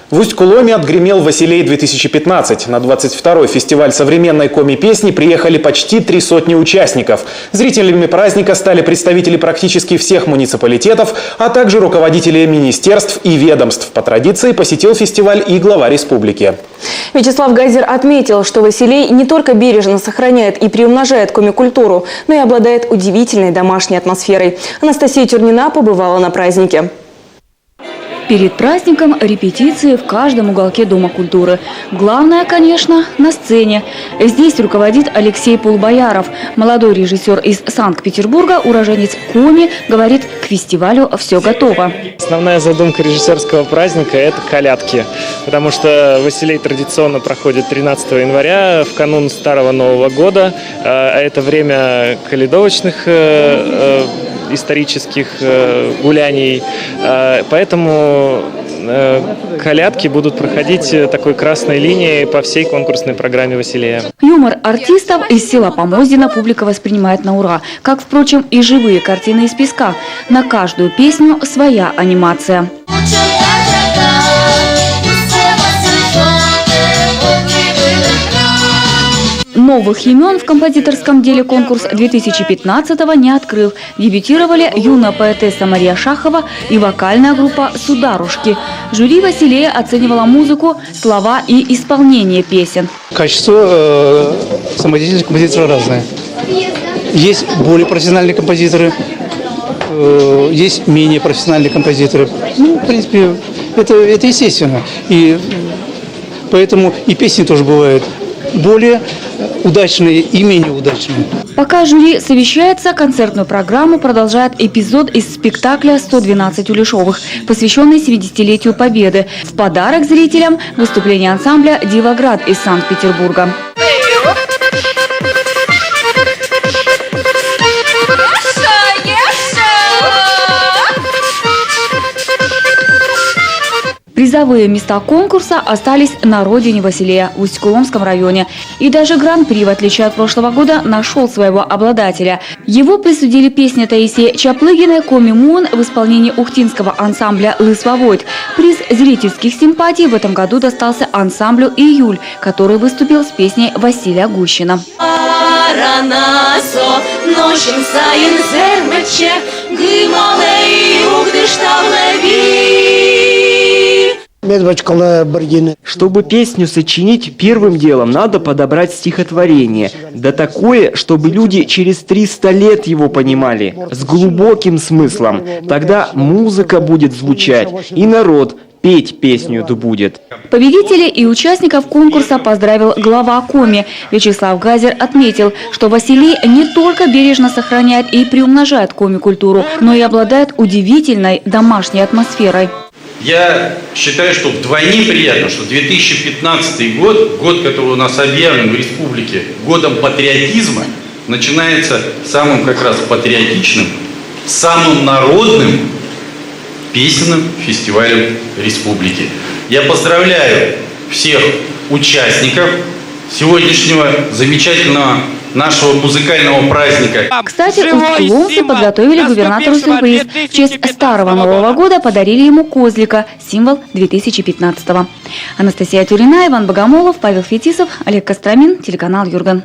В Усть-Куломе отгремел «Василей-2015». На 22-й фестиваль современной коми-песни приехали почти 300 участников. Зрителями праздника стали представители практически всех муниципалитетов, а также руководители министерств и ведомств. По традиции посетил фестиваль и глава республики. Вячеслав Гайзер отметил, что «Василей» не только бережно сохраняет и приумножает коми-культуру, но и обладает удивительной домашней атмосферой. Анастасия Тюрнина побывала на празднике. Перед праздником репетиции в каждом уголке Дома культуры. Главное, конечно, на сцене. Здесь руководит Алексей Полубояров. Молодой режиссер из Санкт-Петербурга, уроженец Коми, говорит, к фестивалю все готово. Основная задумка режиссерского праздника – это колядки. Потому что «Василей» традиционно проходит 13 января, в канун Старого Нового года. А это время колядовочных исторических гуляний. Поэтому колядки будут проходить такой красной линией по всей конкурсной программе «Василия». Юмор артистов из села Помоздино публика воспринимает на ура. Как, впрочем, и живые картины из песка. На каждую песню своя анимация. Новых имен в композиторском деле конкурс 2015-го не открыл. Дебютировали юная поэтесса Мария Шахова и вокальная группа «Сударушки». Жюри «Василия» оценивала музыку, слова и исполнение песен. Качество самодеятельных композиторов разное. Есть более профессиональные композиторы, есть менее профессиональные композиторы. Ну, в принципе, это естественно. И поэтому и песни тоже бывают более удачные и менее удачные. Пока жюри совещается, концертную программу продолжает эпизод из спектакля «112 Улешовых», посвященный 70-летию Победы. В подарок зрителям выступление ансамбля «Дивоград» из Санкт-Петербурга. Призовые места конкурса остались на родине Василия, в Усть-Куломском районе. И даже гран-при, в отличие от прошлого года, нашел своего обладателя. Его присудили песни Таисии Чаплыгиной «Коми Мун» в исполнении ухтинского ансамбля «Лысвовойт». Приз зрительских симпатий в этом году достался ансамблю «Июль», который выступил с песней Василия Гущина. Чтобы песню сочинить, первым делом надо подобрать стихотворение. Да такое, чтобы люди через 300 лет его понимали, с глубоким смыслом. Тогда музыка будет звучать, и народ петь песню-то будет. Победителей и участников конкурса поздравил глава Коми. Вячеслав Гайзер отметил, что Василий не только бережно сохраняет и приумножает коми-культуру, но и обладает удивительной домашней атмосферой. Я считаю, что вдвойне приятно, что 2015 год, год, который у нас объявлен в республике годом патриотизма, начинается самым как раз патриотичным, самым народным песенным фестивалем республики. Я поздравляю всех участников сегодняшнего замечательного нашего музыкального праздника. Кстати, усть-куломцы подготовили губернатору сюрприз. В честь Старого Нового года подарили ему козлика, символ 2015-го. Анастасия Тюрнина, Иван Богомолов, Павел Фетисов, Олег Костромин, телеканал Юрган.